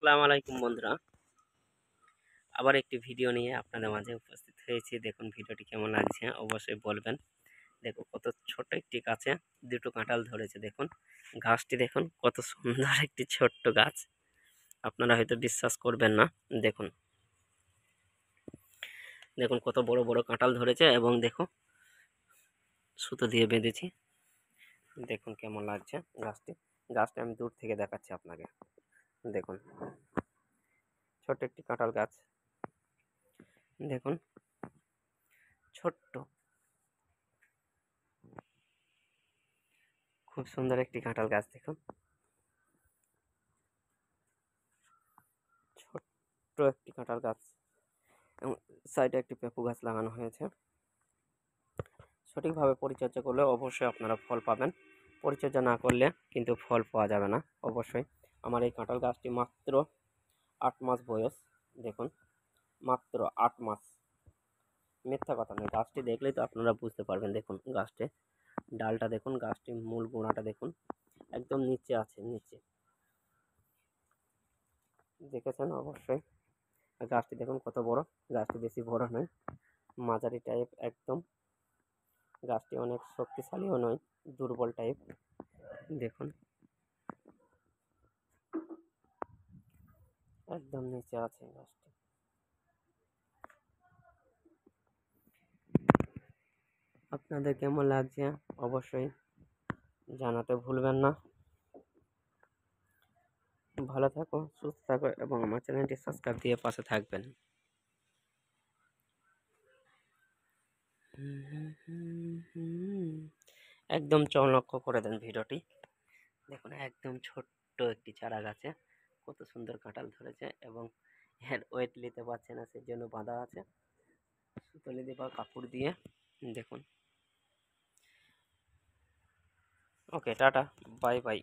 আসসালামু আলাইকুম বন্ধুরা, আবার একটি ভিডিও নিয়ে আপনাদের মাঝে উপস্থিত হয়েছি। দেখুন ভিডিওটি কেমন লাগছে অবশ্যই বলবেন। দেখো কত ছোট একটি গাছে দুটো কাঁঠাল ধরেছে। দেখুন গাছটি, দেখুন কত সুন্দর একটি ছোট্ট গাছ। আপনারা হয়তো বিশ্বাস করবেন না। দেখুন দেখুন কত বড় বড় কাঁঠাল ধরেছে এবং দেখো সুতো দিয়ে বেঁধেছি। দেখুন কেমন লাগছে গাছটি। গাছটি আমি দূর থেকে দেখাচ্ছি আপনাকে। দেখুন ছোট্ট একটি কাঁঠাল গাছ। দেখুন ছোট্ট, খুব সুন্দর একটি কাঁঠাল গাছ। দেখুন ছোট্ট একটি কাঁঠাল গাছ এবং সাইডে একটি পেঁপু গাছ লাগানো হয়েছে। সঠিকভাবে পরিচর্যা করলে অবশ্যই আপনারা ফল পাবেন। পরিচর্যা না করলে কিন্তু ফল পাওয়া যাবে না। অবশ্যই আমার এই কাঁঠাল গাছটি মাত্র 8 মাস বয়স। দেখুন মাত্র 8 মাস, মিথ্যা কথা নয়। গাছটি দেখলেই তো আপনারা বুঝতে পারবেন। দেখুন গাছটি ডালটা দেখুন, গাছটির মূল গোড়াটা দেখুন একদম নিচে আছে, নিচে দেখেছেন অবশ্যই। আর গাছটি দেখুন কত বড়। গাছটি বেশি বড় নয়, মাঝারি টাইপ একদম। গাছটি অনেক শক্তিশালীও নয়, দুর্বল টাইপ। দেখুন একদম নিচে আছে গাছটি। আপনাদের কেমন লাগছে অবশ্যই জানাতে ভুলবেন না। ভালো থাকো, সুস্থ থাকো এবং আমার চ্যানেলটি সাবস্ক্রাইব দিয়ে পাশে থাকবেন। একদম চোখ লক্ষ্য করে দেন ভিডিওটি। দেখুন একদম ছোট্ট একটি চারা গাছে কত সুন্দর কাঁঠাল ধরেছে এবং এর ওয়েট নিতে পারছে না, সেজন্য বাঁধা আছে সুতলি দিয়ে বা কাপড় দিয়ে। দেখুন। ওকে, টাটা, বাই বাই।